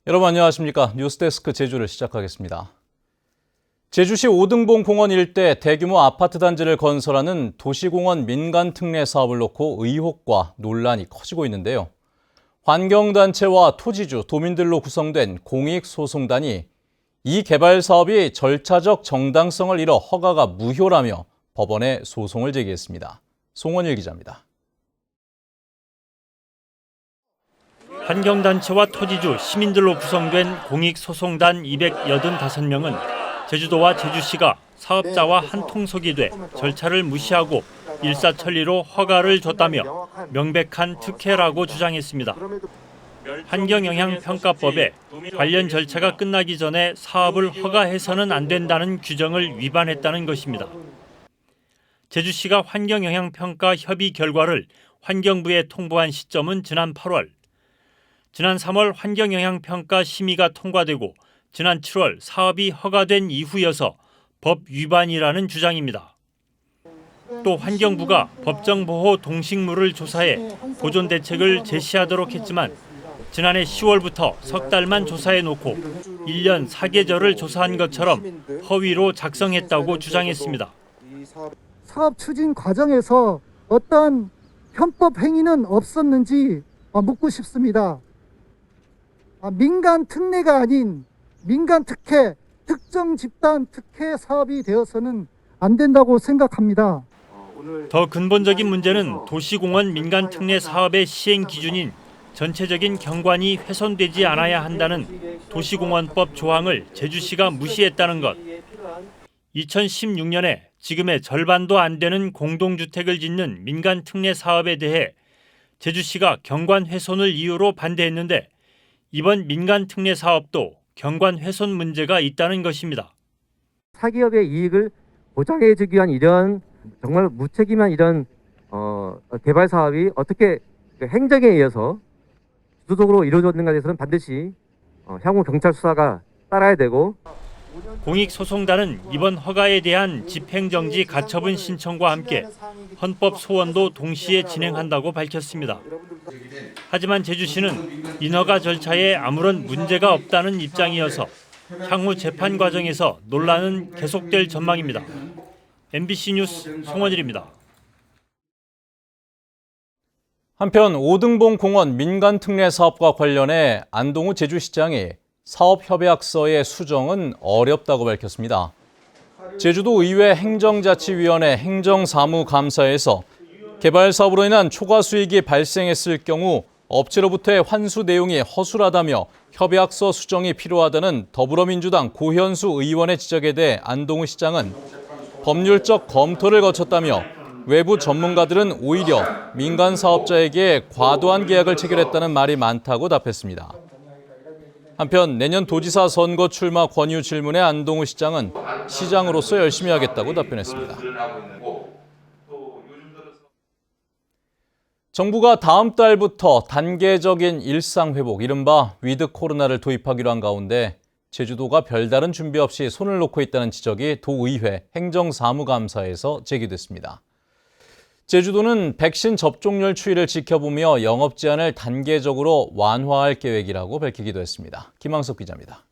여러분 안녕하십니까? 뉴스데스크 제주를 시작하겠습니다. 제주시 오등봉 공원 일대 대규모 아파트 단지를 건설하는 도시공원 민간 특례 사업을 놓고 의혹과 논란이 커지고 있는데요. 환경단체와 토지주, 도민들로 구성된 공익소송단이 이 개발 사업이 절차적 정당성을 잃어 허가가 무효라며 법원에 소송을 제기했습니다. 송원일 기자입니다. 환경단체와 토지주, 시민들로 구성된 공익소송단 285명은 제주도와 제주시가 사업자와 한통속이 돼 절차를 무시하고 일사천리로 허가를 줬다며 명백한 특혜라고 주장했습니다. 환경영향평가법에 관련 절차가 끝나기 전에 사업을 허가해서는 안 된다는 규정을 위반했다는 것입니다. 제주시가 환경영향평가 협의 결과를 환경부에 통보한 시점은 지난 8월. 지난 3월 환경영향평가 심의가 통과되고 지난 7월 사업이 허가된 이후여서 법 위반이라는 주장입니다. 또 환경부가 법정보호 동식물을 조사해 보존 대책을 제시하도록 했지만 지난해 10월부터 석 달만 조사해놓고 1년 4계절을 조사한 것처럼 허위로 작성했다고 주장했습니다. 사업 추진 과정에서 어떠한 편법 행위는 없었는지 묻고 싶습니다. 민간 특례가 아닌 민간 특혜, 특정 집단 특혜 사업이 되어서는 안 된다고 생각합니다. 더 근본적인 문제는 도시공원 민간 특례 사업의 시행 기준인 전체적인 경관이 훼손되지 않아야 한다는 도시공원법 조항을 제주시가 무시했다는 것. 2016년에 지금의 절반도 안 되는 공동주택을 짓는 민간 특례 사업에 대해 제주시가 경관 훼손을 이유로 반대했는데 이번 민간 특례 사업도 경관 훼손 문제가 있다는 것입니다. 사기업의 이익을 보장해주기 위한 이런 정말 무책임한 이런 개발 사업이 어떻게 행정에 의해서 주도적으로 이루어졌는가에 대해서는 반드시 향후 경찰 수사가 따라야 되고 공익소송단은 이번 허가에 대한 집행정지 가처분 신청과 함께 헌법 소원도 동시에 진행한다고 밝혔습니다. 하지만 제주시는 인허가 절차에 아무런 문제가 없다는 입장이어서 향후 재판 과정에서 논란은 계속될 전망입니다. MBC 뉴스 송원일입니다. 한편 오등봉 공원 민간 특례 사업과 관련해 안동우 제주시장이 사업협약서의 수정은 어렵다고 밝혔습니다. 제주도 의회 행정자치위원회 행정사무감사에서 개발 사업으로 인한 초과 수익이 발생했을 경우 업체로부터의 환수 내용이 허술하다며 협약서 수정이 필요하다는 더불어민주당 고현수 의원의 지적에 대해 안동우 시장은 법률적 검토를 거쳤다며 외부 전문가들은 오히려 민간 사업자에게 과도한 계약을 체결했다는 말이 많다고 답했습니다. 한편 내년 도지사 선거 출마 권유 질문에 안동우 시장은 시장으로서 열심히 하겠다고 답변했습니다. 정부가 다음 달부터 단계적인 일상 회복, 이른바 위드 코로나를 도입하기로 한 가운데 제주도가 별다른 준비 없이 손을 놓고 있다는 지적이 도의회 행정사무감사에서 제기됐습니다. 제주도는 백신 접종률 추이를 지켜보며 영업 제한을 단계적으로 완화할 계획이라고 밝히기도 했습니다. 김항석 기자입니다.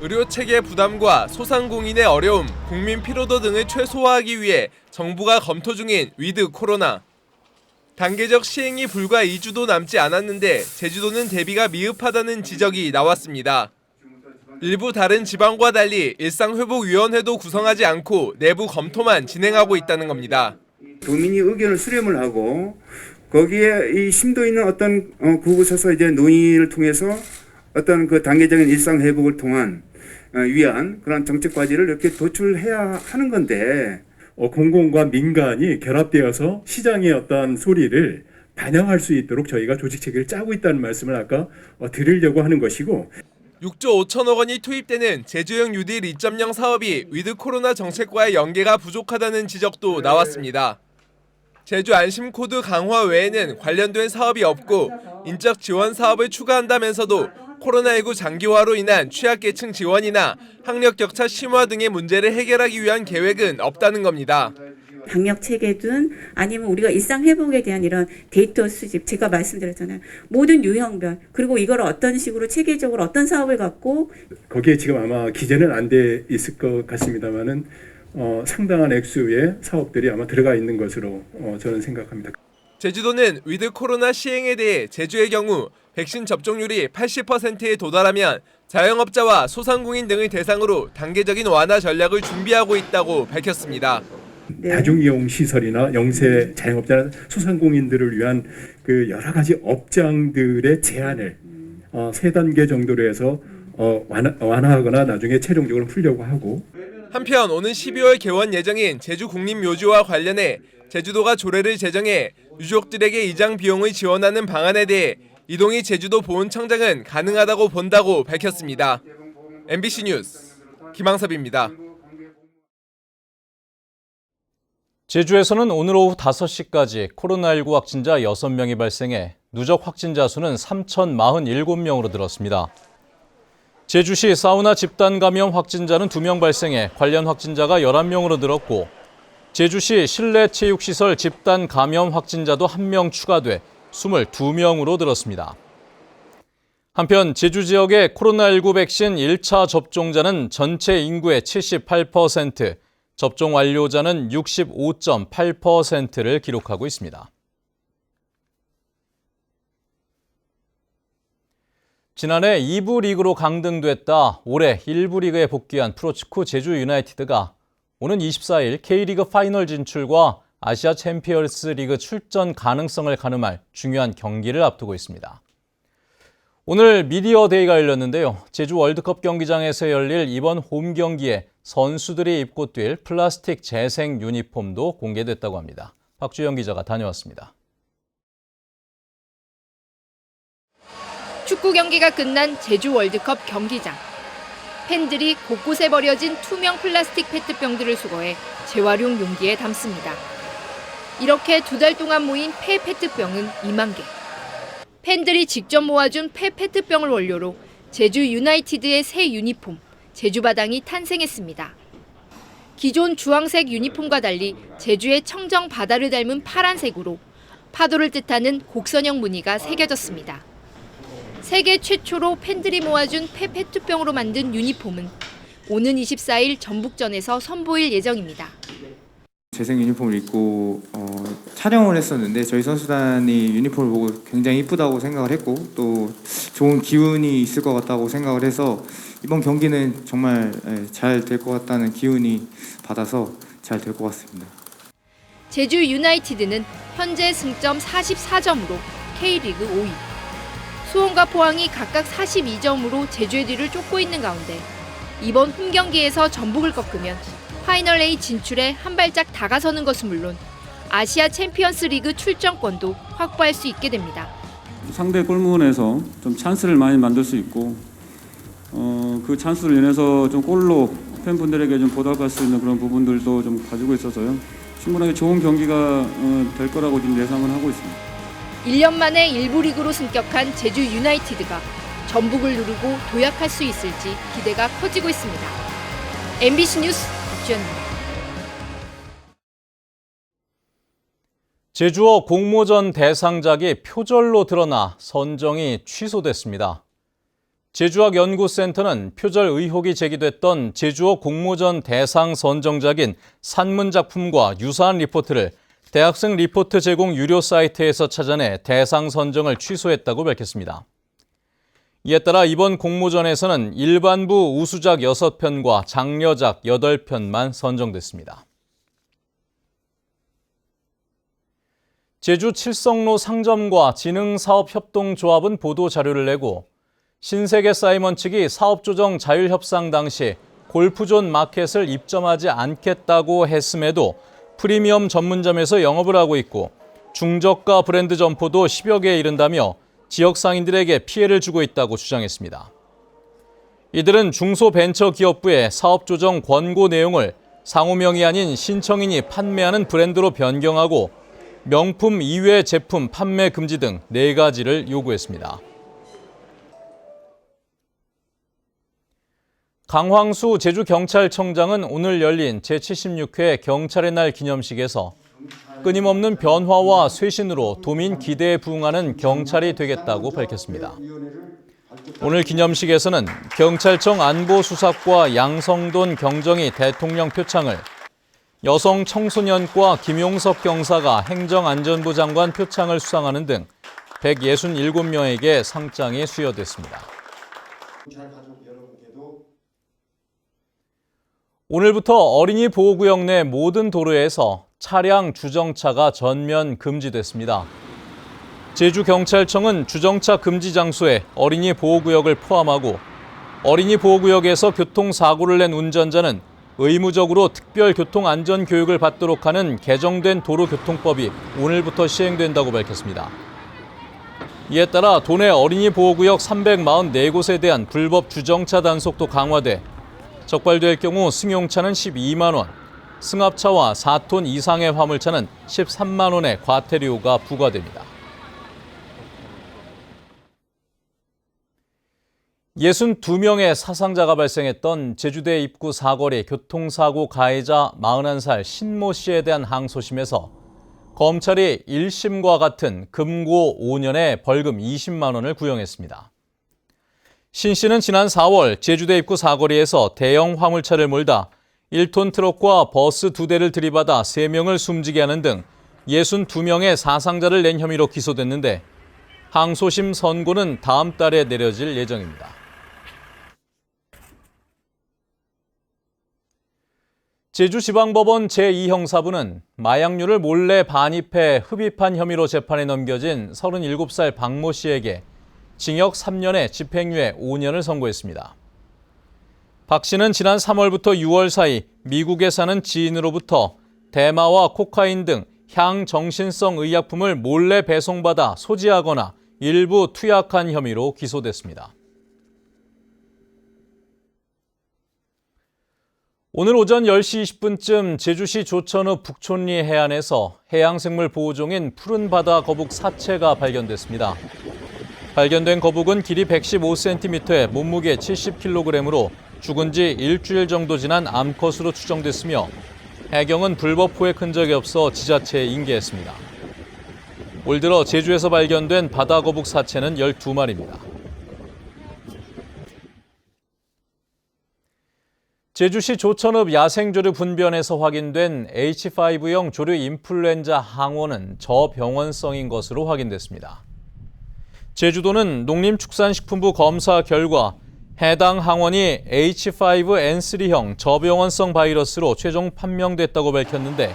의료체계 부담과 소상공인의 어려움, 국민 피로도 등을 최소화하기 위해 정부가 검토 중인 위드 코로나. 단계적 시행이 불과 2주도 남지 않았는데 제주도는 대비가 미흡하다는 지적이 나왔습니다. 일부 다른 지방과 달리 일상회복위원회도 구성하지 않고 내부 검토만 진행하고 있다는 겁니다. 도민이 의견을 수렴을 하고 거기에 이 심도 있는 어떤 그곳에서 이제 논의를 통해서 어떤 그 단계적인 일상회복을 통한 위한 그런 정책 과제를 이렇게 도출해야 하는 건데 공공과 민간이 결합되어서 시장의 어떤 소리를 반영할 수 있도록 저희가 조직체계를 짜고 있다는 말씀을 아까 드리려고 하는 것이고 6조 5천억 원이 투입되는 제주형 뉴딜 2.0 사업이 위드 코로나 정책과의 연계가 부족하다는 지적도 나왔습니다. 제주 안심코드 강화 외에는 관련된 사업이 없고 인적 지원 사업을 추가한다면서도 코로나19 장기화로 인한 취약계층 지원이나 학력 격차 심화 등의 문제를 해결하기 위한 계획은 없다는 겁니다. 방역 체계든 아니면 우리가 일상 회복에 대한 이런 데이터 수집, 제가 말씀드렸잖아요. 모든 유형별, 그리고 이걸 어떤 식으로 체계적으로 어떤 사업을 갖고 거기에 지금 아마 기재는 안 돼 있을 것 같습니다만은 상당한 액수의 사업들이 아마 들어가 있는 것으로 저는 생각합니다. 제주도는 위드 코로나 시행에 대해 제주의 경우 백신 접종률이 80%에 도달하면 자영업자와 소상공인 등을 대상으로 단계적인 완화 전략을 준비하고 있다고 밝혔습니다. 다중이용 시설이나 영세 자영업자, 소상공인들을 위한 그 여러 가지 업장들의 제한을 3단계 정도로 해서 완화하거나 나중에 최종적으로 풀려고 하고. 한편 오는 12월 개원 예정인 제주 국립묘지와 관련해 제주도가 조례를 제정해 유족들에게 이장 비용을 지원하는 방안에 대해 이동희 제주도 보훈청장은 가능하다고 본다고 밝혔습니다. MBC 뉴스 김항섭입니다. 제주에서는 오늘 오후 5시까지 코로나19 확진자 6명이 발생해 누적 확진자 수는 3,047명으로 늘었습니다. 제주시 사우나 집단 감염 확진자는 2명 발생해 관련 확진자가 11명으로 늘었고 제주시 실내 체육시설 집단 감염 확진자도 1명 추가돼 22명으로 늘었습니다. 한편 제주 지역의 코로나19 백신 1차 접종자는 전체 인구의 78%, 접종 완료자는 65.8%를 기록하고 있습니다. 지난해 2부 리그로 강등됐다 올해 1부 리그에 복귀한 프로축구 제주 유나이티드가 오는 24일 K리그 파이널 진출과 아시아 챔피언스 리그 출전 가능성을 가늠할 중요한 경기를 앞두고 있습니다. 오늘 미디어 데이가 열렸는데요. 제주 월드컵 경기장에서 열릴 이번 홈 경기에 선수들이 입고 뛸 플라스틱 재생 유니폼도 공개됐다고 합니다. 박주영 기자가 다녀왔습니다. 축구 경기가 끝난 제주 월드컵 경기장. 팬들이 곳곳에 버려진 투명 플라스틱 페트병들을 수거해 재활용 용기에 담습니다. 이렇게 2달 동안 모인 폐 페트병은 2만 개. 팬들이 직접 모아준 폐 페트병을 원료로 제주 유나이티드의 새 유니폼, 제주바당이 탄생했습니다. 기존 주황색 유니폼과 달리 제주의 청정 바다를 닮은 파란색으로 파도를 뜻하는 곡선형 무늬가 새겨졌습니다. 세계 최초로 팬들이 모아준 폐 페트병으로 만든 유니폼은 오는 24일 전북전에서 선보일 예정입니다. 재생 유니폼을 입고 촬영을 했었는데 저희 선수단이 유니폼을 보고 굉장히 이쁘다고 생각을 했고 또 좋은 기운이 있을 것 같다고 생각을 해서 이번 경기는 정말 잘 될 것 같다는 기운이 받아서 잘 될 것 같습니다. 제주 유나이티드는 현재 승점 44점으로 K리그 5위. 수원과 포항이 각각 42점으로 제주의 뒤를 쫓고 있는 가운데 이번 홈 경기에서 전북을 꺾으면 파이널 A 진출에 한 발짝 다가서는 것은 물론 아시아 챔피언스 리그 출전권도 확보할 수 있게 됩니다. 상대 골문에서 좀 찬스를 많이 만들 수 있고 그 찬스를 인해서 좀 골로 팬분들에게 좀 보답할 수 있는 그런 부분들도 좀 가지고 있어서요. 충분하게 좋은 경기가 될 거라고 지금 예상을 하고 있습니다. 1년 만에 1부 리그로 승격한 제주 유나이티드가 전북을 누르고 도약할 수 있을지 기대가 커지고 있습니다. MBC 뉴스 박주연입니다. 제주어 공모전 대상작이 표절로 드러나 선정이 취소됐습니다. 제주학연구센터는 표절 의혹이 제기됐던 제주어 공모전 대상 선정작인 산문작품과 유사한 리포트를 대학생 리포트 제공 유료 사이트에서 찾아내 대상 선정을 취소했다고 밝혔습니다. 이에 따라 이번 공모전에서는 일반부 우수작 6편과 장려작 8편만 선정됐습니다. 제주 칠성로 상점과 지능사업협동조합은 보도자료를 내고 신세계 사이먼 측이 사업조정 자율협상 당시 골프존 마켓을 입점하지 않겠다고 했음에도 프리미엄 전문점에서 영업을 하고 있고 중저가 브랜드 점포도 10여 개에 이른다며 지역 상인들에게 피해를 주고 있다고 주장했습니다. 이들은 중소벤처기업부의 사업조정 권고 내용을 상호명이 아닌 신청인이 판매하는 브랜드로 변경하고 명품 이외 제품 판매 금지 등 4가지를 요구했습니다. 강황수 제주경찰청장은 오늘 열린 제76회 경찰의 날 기념식에서 끊임없는 변화와 쇄신으로 도민 기대에 부응하는 경찰이 되겠다고 밝혔습니다. 오늘 기념식에서는 경찰청 안보수사과 양성돈 경정이 대통령 표창을, 여성 청소년과 김용석 경사가 행정안전부 장관 표창을 수상하는 등 167명에게 상장이 수여됐습니다. 오늘부터 어린이 보호구역 내 모든 도로에서 차량 주정차가 전면 금지됐습니다. 제주경찰청은 주정차 금지 장소에 어린이 보호구역을 포함하고 어린이 보호구역에서 교통사고를 낸 운전자는 의무적으로 특별교통안전교육을 받도록 하는 개정된 도로교통법이 오늘부터 시행된다고 밝혔습니다. 이에 따라 도내 어린이 보호구역 344곳에 대한 불법 주정차 단속도 강화돼 적발될 경우 승용차는 12만 원, 승합차와 4톤 이상의 화물차는 13만 원의 과태료가 부과됩니다. 62명의 사상자가 발생했던 제주대 입구 사거리 교통사고 가해자 41살 신모 씨에 대한 항소심에서 검찰이 1심과 같은 금고 5년에 벌금 20만 원을 구형했습니다. 신 씨는 지난 4월 제주대 입구 사거리에서 대형 화물차를 몰다 1톤 트럭과 버스 2대를 들이받아 3명을 숨지게 하는 등 62명의 사상자를 낸 혐의로 기소됐는데 항소심 선고는 다음 달에 내려질 예정입니다. 제주지방법원 제2형사부는 마약류를 몰래 반입해 흡입한 혐의로 재판에 넘겨진 37살 박모 씨에게 징역 3년에 집행유예 5년을 선고했습니다. 박 씨는 지난 3월부터 6월 사이 미국에 사는 지인으로부터 대마와 코카인 등 향정신성 의약품을 몰래 배송받아 소지하거나 일부 투약한 혐의로 기소됐습니다. 오늘 오전 10시 20분쯤 제주시 조천읍 북촌리 해안에서 해양생물 보호종인 푸른 바다 거북 사체가 발견됐습니다. 발견된 거북은 길이 115cm에 몸무게 70kg으로 죽은 지 일주일 정도 지난 암컷으로 추정됐으며 해경은 불법 포획 흔적이 없어 지자체에 인계했습니다. 올 들어 제주에서 발견된 바다 거북 사체는 12마리입니다. 제주시 조천읍 야생조류 분변에서 확인된 H5형 조류 인플루엔자 항원은 저병원성인 것으로 확인됐습니다. 제주도는 농림축산식품부 검사 결과 해당 항원이 H5N3형 저병원성 바이러스로 최종 판명됐다고 밝혔는데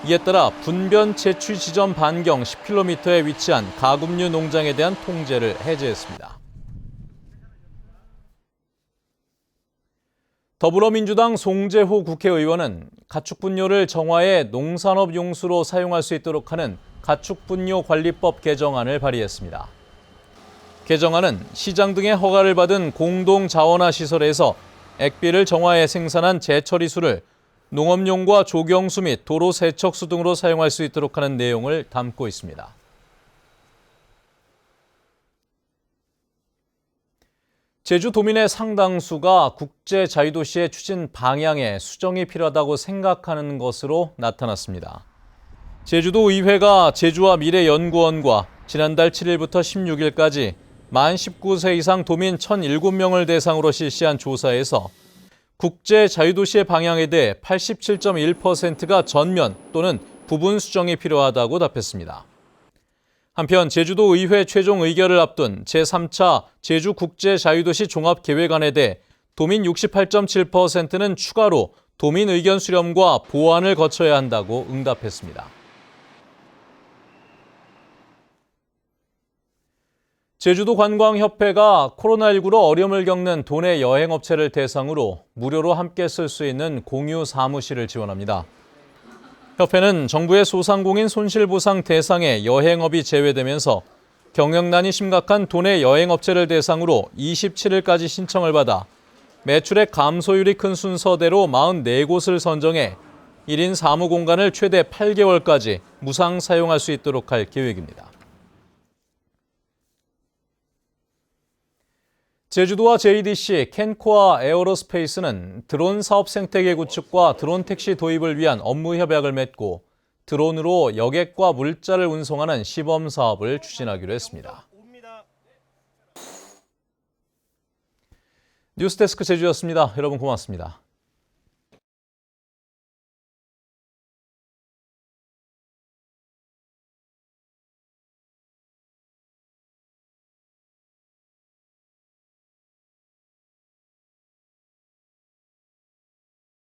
이에 따라 분변 채취 지점 반경 10km에 위치한 가금류 농장에 대한 통제를 해제했습니다. 더불어민주당 송재호 국회의원은 가축분뇨를 정화해 농산업용수로 사용할 수 있도록 하는 가축분뇨관리법 개정안을 발의했습니다. 개정안은 시장 등의 허가를 받은 공동자원화 시설에서 액비를 정화해 생산한 제처리수를 농업용과 조경수 및 도로 세척수 등으로 사용할 수 있도록 하는 내용을 담고 있습니다. 제주도민의 상당수가 국제자유도시의 추진 방향에 수정이 필요하다고 생각하는 것으로 나타났습니다. 제주도의회가 제주와 미래연구원과 지난달 7일부터 16일까지 만 19세 이상 도민 1,007명을 대상으로 실시한 조사에서 국제자유도시의 방향에 대해 87.1%가 전면 또는 부분 수정이 필요하다고 답했습니다. 한편 제주도의회 최종 의결을 앞둔 제3차 제주국제자유도시 종합계획안에 대해 도민 68.7%는 추가로 도민 의견 수렴과 보완을 거쳐야 한다고 응답했습니다. 제주도관광협회가 코로나19로 어려움을 겪는 도내 여행업체를 대상으로 무료로 함께 쓸 수 있는 공유 사무실을 지원합니다. 협회는 정부의 소상공인 손실보상 대상에 여행업이 제외되면서 경영난이 심각한 도내 여행업체를 대상으로 27일까지 신청을 받아 매출액 감소율이 큰 순서대로 44곳을 선정해 1인 사무공간을 최대 8개월까지 무상 사용할 수 있도록 할 계획입니다. 제주도와 JDC, 캔코아 에어로스페이스는 드론 사업 생태계 구축과 드론 택시 도입을 위한 업무 협약을 맺고 드론으로 여객과 물자를 운송하는 시범 사업을 추진하기로 했습니다. 뉴스데스크 제주였습니다. 여러분 고맙습니다.